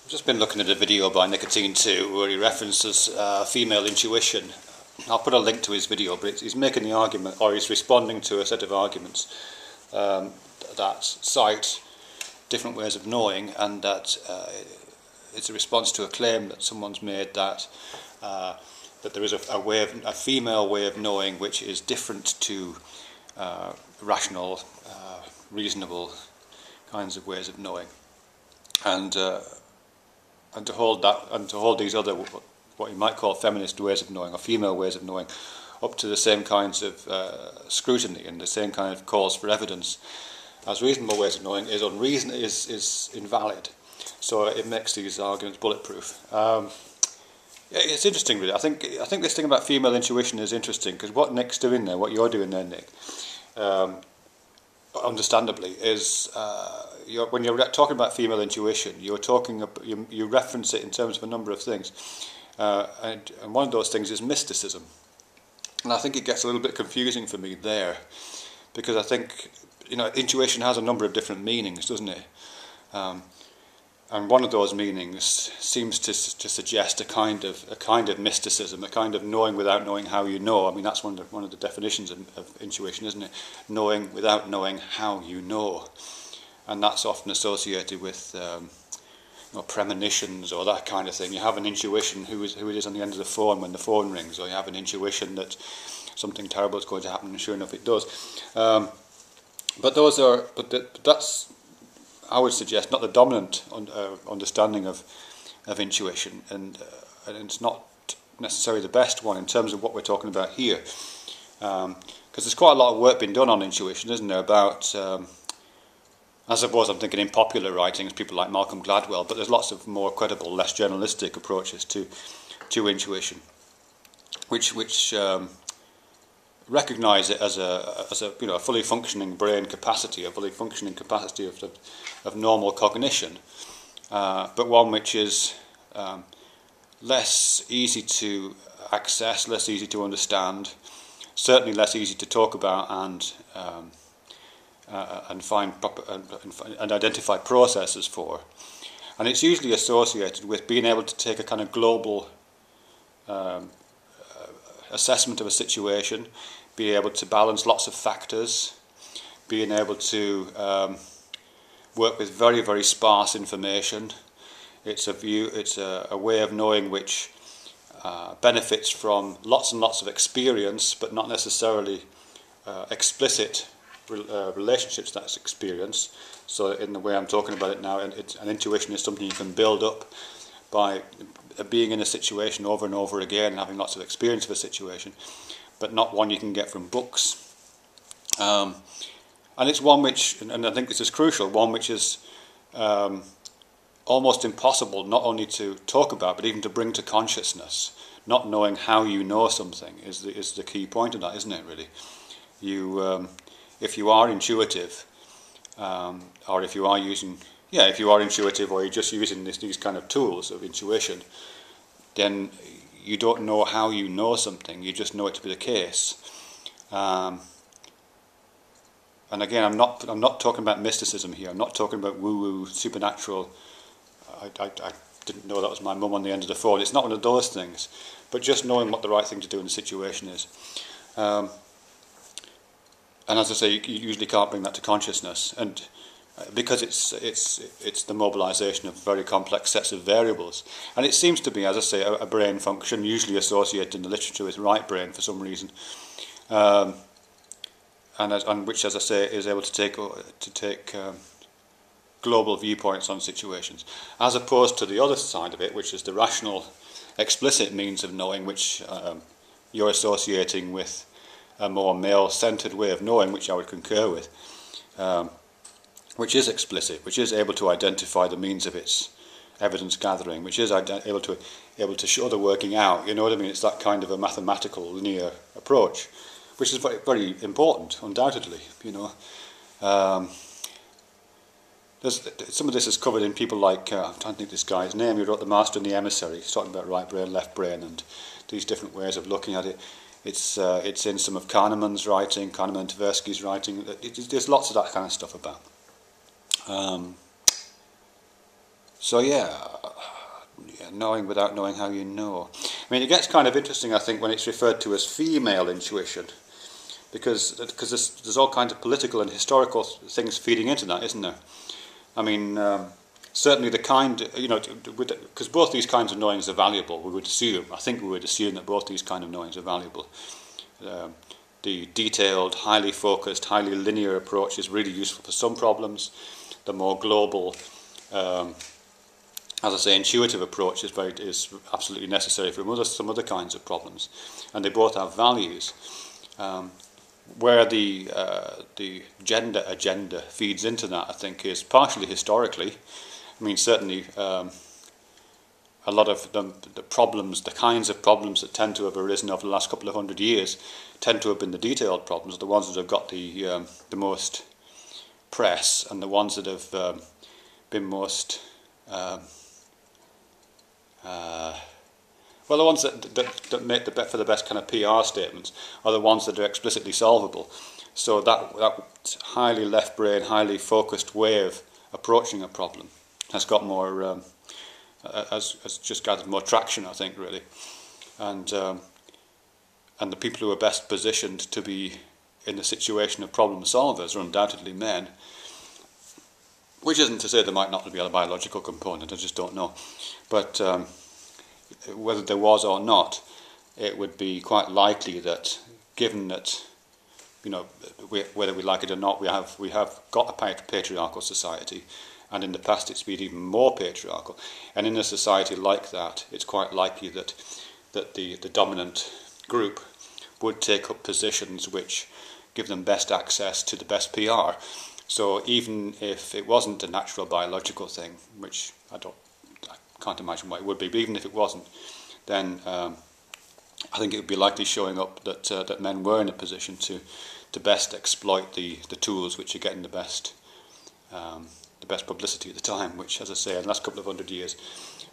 I've just been looking at a video by Nicotine 2 where he references female intuition. I'll put a link to his video, but he's making the argument, or he's responding to a set of arguments that cite different ways of knowing, and that it's a response to a claim that someone's made that that there is a female way of knowing which is different to rational, reasonable kinds of ways of knowing, and to hold these other, what you might call feminist ways of knowing or female ways of knowing, up to the same kinds of scrutiny and the same kind of calls for evidence as reasonable ways of knowing is invalid. So it makes these arguments bulletproof. It's interesting, really. I think this thing about female intuition is interesting, because what Nick's doing there, what you're doing there, Nick, understandably, is when you're talking about female intuition, you reference it in terms of a number of things, and one of those things is mysticism, and I think it gets a little bit confusing for me there, because I think intuition has a number of different meanings, doesn't it? And one of those meanings seems to suggest a kind of mysticism, a kind of knowing without knowing how you know. I mean, that's one of the definitions of intuition, isn't it? Knowing without knowing how you know, and that's often associated with premonitions or that kind of thing. You have an intuition who it is on the end of the phone when the phone rings, or you have an intuition that something terrible is going to happen, and sure enough, it does. But that's, I would suggest, not the dominant understanding of intuition, and it's not necessarily the best one in terms of what we're talking about here, because there's quite a lot of work being done on intuition, isn't there? About, I suppose I'm thinking in popular writings, people like Malcolm Gladwell, but there's lots of more credible, less journalistic approaches to intuition, which recognise it as a fully functioning brain capacity, a fully functioning capacity of normal cognition, but one which is less easy to access, less easy to understand, certainly less easy to talk about and find proper and identify processes for, and it's usually associated with being able to take a kind of global assessment of a situation, being able to balance lots of factors, being able to work with very, very sparse information. It's a way of knowing which benefits from lots and lots of experience, but not necessarily explicit relationships to that experience. So in the way I'm talking about it now, an intuition is something you can build up by being in a situation over and over again and having lots of experience of a situation, but not one you can get from books. And it's one which, and I think this is crucial, one which is almost impossible not only to talk about, but even to bring to consciousness. Not knowing how you know something is the key point of that, isn't it, really? If you are intuitive, or if you are intuitive, or you're just using these kind of tools of intuition, then you don't know how you know something, you just know it to be the case. And again, I'm not talking about mysticism here. I'm not talking about woo-woo, supernatural. I didn't know that was my mum on the end of the phone. It's not one of those things, but just knowing what the right thing to do in the situation is. And as I say, you usually can't bring that to consciousness, and because it's the mobilisation of very complex sets of variables, and it seems to be, as I say, a brain function usually associated in the literature with right brain for some reason, and which, as I say, is able to take global viewpoints on situations, as opposed to the other side of it, which is the rational, explicit means of knowing, which you're associating with a more male-centred way of knowing, which I would concur with, which is explicit, which is able to identify the means of its evidence gathering, which is able to show the working out. You know what I mean? It's that kind of a mathematical, linear approach, which is very, very important, undoubtedly. Some of this is covered in people like, I'm trying to think of this guy's name, who wrote The Master and the Emissary. He's talking about right brain, left brain, and these different ways of looking at it. It's in some of Kahneman's writing, Kahneman and Tversky's writing. There's lots of that kind of stuff about. So yeah, knowing without knowing how you know. I mean, it gets kind of interesting, I think, when it's referred to as female intuition, because there's all kinds of political and historical things feeding into that, isn't there? I mean, certainly the kind, because both these kinds of knowings are valuable, we would assume, I think we would assume that both these kind of knowings are valuable. The detailed, highly focused, highly linear approach is really useful for some problems. The more global, as I say, intuitive approach is absolutely necessary for some other kinds of problems, and they both have values. Where the gender agenda feeds into that, I think, is partially historically. I mean, certainly a lot of the problems, the kinds of problems that tend to have arisen over the last couple of 100 years, tend to have been the detailed problems, the ones that have got the most press, and the ones that have been most well, the ones that make for the best kind of PR statements are the ones that are explicitly solvable. So that highly left brain, highly focused way of approaching a problem has got more, has just gathered more traction, I think, really. And the people who are best positioned to be in the situation of problem solvers are undoubtedly men. Which isn't to say there might not be a biological component, I just don't know. But whether there was or not, it would be quite likely that, given that, whether we like it or not, we have got a patriarchal society, and in the past it's been even more patriarchal. And in a society like that, it's quite likely that the dominant group would take up positions which give them best access to the best PR. So even if it wasn't a natural biological thing, which I can't imagine why it would be, but even if it wasn't, then I think it would be likely showing up that men were in a position to best exploit the tools which are getting the best publicity at the time, which, as I say, in the last couple of 100 years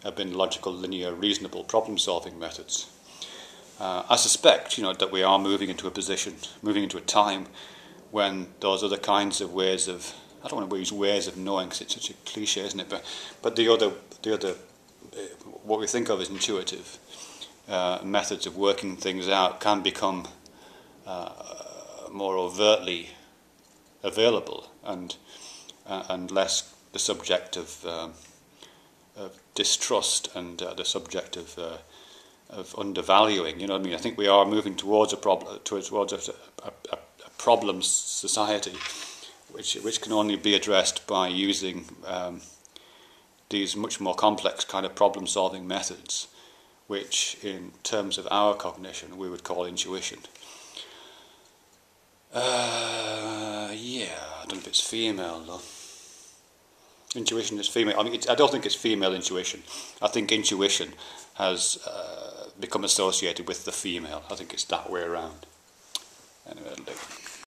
have been logical, linear, reasonable problem-solving methods. I suspect, that we are moving into a time when those other kinds of ways of, I don't want to use ways of knowing because it's such a cliche, isn't it? But the other, what we think of as intuitive methods of working things out can become more overtly available and less the subject of distrust and the subject of undervaluing. You know what I mean? I think we are moving towards a problem society, which can only be addressed by using these much more complex kind of problem-solving methods, which, in terms of our cognition, we would call intuition. I don't know if it's female though. Intuition is female. I mean, I don't think it's female intuition. I think intuition has become associated with the female. I think it's that way around. Anyway,